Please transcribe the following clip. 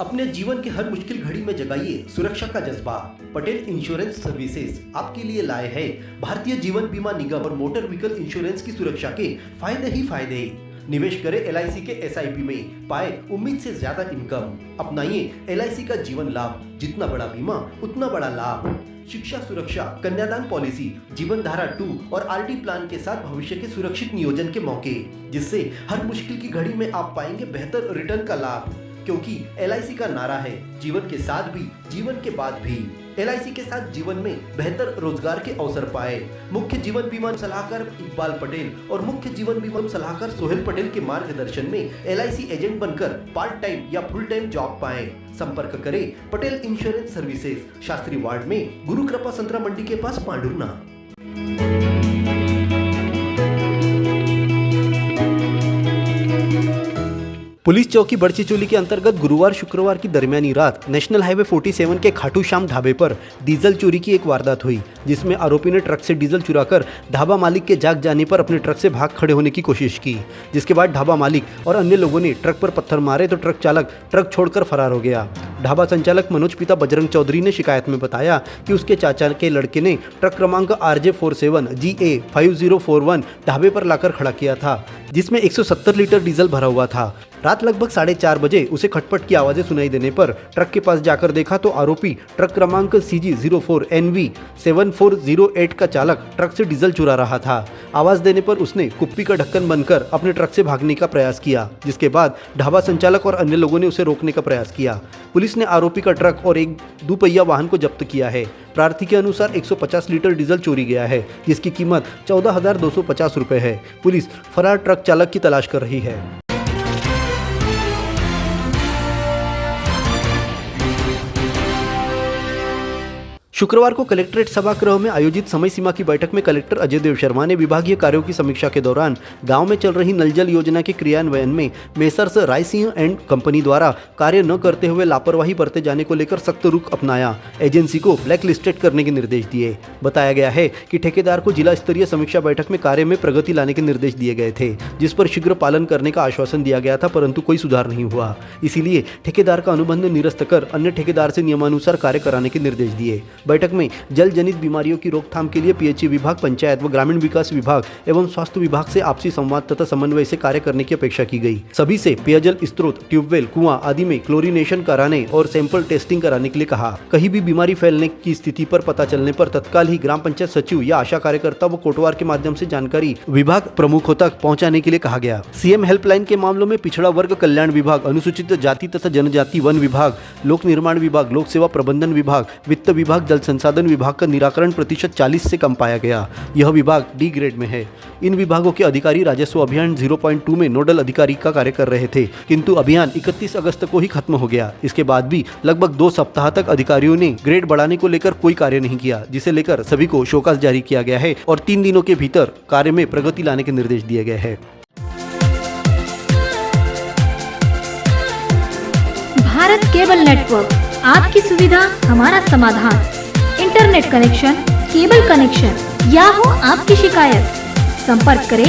अपने जीवन के हर मुश्किल घड़ी में जगाइए सुरक्षा का जज्बा। पटेल इंश्योरेंस सर्विसेज आपके लिए लाए है भारतीय जीवन बीमा निगम और मोटर व्हीकल इंश्योरेंस की सुरक्षा के फायदे ही फायदे। निवेश करें LIC के SIP में, पाए उम्मीद से ज्यादा इनकम। अपनाइए LIC का जीवन लाभ, जितना बड़ा बीमा उतना बड़ा लाभ। शिक्षा सुरक्षा, कन्यादान पॉलिसी, जीवन धारा 2 और RD प्लान के साथ भविष्य के सुरक्षित नियोजन के मौके, जिससे हर मुश्किल की घड़ी में आप पाएंगे बेहतर रिटर्न का लाभ। क्योंकि LIC का नारा है जीवन के साथ भी जीवन के बाद भी। LIC के साथ जीवन में बेहतर रोजगार के अवसर पाए। मुख्य जीवन बीमा सलाहकार इकबाल पटेल और मुख्य जीवन बीमा सलाहकार सोहेल पटेल के मार्गदर्शन में LIC एजेंट बनकर पार्ट टाइम या फुल टाइम जॉब पाएं। संपर्क करें Patel insurance services, Shastri ward में, गुरु कृपा संतरा मंडी के पास, पांडुरना। पुलिस चौकी बड़चिचोली के अंतर्गत गुरुवार शुक्रवार की दरमियानी रात नेशनल हाईवे 47 के खाटू श्याम ढाबे पर डीजल चोरी की एक वारदात हुई, जिसमें आरोपी ने ट्रक से डीजल चुराकर ढाबा मालिक के जाग जाने पर अपने ट्रक से भाग खड़े होने की कोशिश की। जिसके बाद ढाबा मालिक और अन्य लोगों ने ट्रक पर पत्थर मारे तो ट्रक चालक ट्रक छोड़कर फरार हो गया। ढाबा संचालक मनोज पिता बजरंग चौधरी ने शिकायत में बताया कि उसके चाचा के लड़के ने ट्रक क्रमांक RJ47 GA 5041 ढाबे पर लाकर खड़ा किया था, जिसमें 170 लीटर डीजल भरा हुआ था। रात लगभग 4:30 बजे उसे खटपट की आवाजें सुनाई देने पर ट्रक के पास जाकर देखा तो आरोपी ट्रक क्रमांक CG 04 NV 7408 का चालक ट्रक से डीजल चुरा रहा था। आवाज देने पर उसने कुप्पी का ढक्कन बनकर अपने ट्रक से भागने का प्रयास किया, जिसके बाद ढाबा संचालक और अन्य लोगों ने उसे रोकने का प्रयास किया। पुलिस ने आरोपी का ट्रक और एक दुपहिया वाहन को जब्त किया है। प्रार्थी के अनुसार 150 लीटर डीजल चोरी गया है, जिसकी कीमत 14,250 रुपए है। पुलिस फरार ट्रक चालक की तलाश कर रही है। शुक्रवार को कलेक्ट्रेट सभागृह में आयोजित समय सीमा की बैठक में कलेक्टर अजय देव शर्मा ने विभागीय कार्यों की समीक्षा के दौरान गांव में चल रही नल जल योजना के क्रियान्वयन में मेसर्स रायसिंह एंड कंपनी द्वारा कार्य न करते हुए लापरवाही बरते जाने को लेकर सख्त रुख अपनाया। एजेंसी को ब्लैक लिस्टेड करने के निर्देश दिए। बताया गया है कि ठेकेदार को जिला स्तरीय समीक्षा बैठक में कार्य में प्रगति लाने के निर्देश दिए गए थे, जिस पर शीघ्र पालन करने का आश्वासन दिया गया था, परंतु कोई सुधार नहीं हुआ। इसीलिए ठेकेदार का अनुबंध निरस्त कर अन्य ठेकेदार से नियमानुसार कार्य कराने के निर्देश दिए। बैठक में जल जनित बीमारियों की रोकथाम के लिए PHE विभाग, पंचायत व ग्रामीण विकास विभाग एवं स्वास्थ्य विभाग से आपसी संवाद तथा समन्वय से कार्य करने की अपेक्षा की गई। सभी से पेयजल स्रोत, ट्यूबवेल, कुआं आदि में क्लोरीनेशन कराने और सैंपल टेस्टिंग कराने के लिए कहा। कहीं भी बीमारी फैलने की स्थिति पर पता चलने पर तत्काल ही ग्राम पंचायत सचिव या आशा कार्यकर्ता व कोटवार के माध्यम से जानकारी विभाग प्रमुखों तक पहुँचाने के लिए कहा गया। CM हेल्पलाइन के मामलों में पिछड़ा वर्ग कल्याण विभाग, अनुसूचित जाति तथा जनजाति वन विभाग, लोक निर्माण विभाग, लोक सेवा प्रबंधन विभाग, वित्त विभाग, जल संसाधन विभाग का निराकरण प्रतिशत 40 से कम पाया गया। यह विभाग D ग्रेड में है। इन विभागों के अधिकारी राजस्व अभियान 0.2 में नोडल अधिकारी का कार्य कर रहे थे, किंतु अभियान 31 अगस्त को ही खत्म हो गया। इसके बाद भी लगभग 2 सप्ताह तक अधिकारियों ने ग्रेड बढ़ाने को लेकर कोई कार्य नहीं किया, जिसे लेकर सभी को शोकाज जारी किया गया है और 3 दिनों के भीतर कार्य में प्रगति लाने के निर्देश दिए गए हैं। भारत केबल नेटवर्क, आपकी सुविधा हमारा समाधान। इंटरनेट कनेक्शन, केबल कनेक्शन या हो आपकी शिकायत, संपर्क करें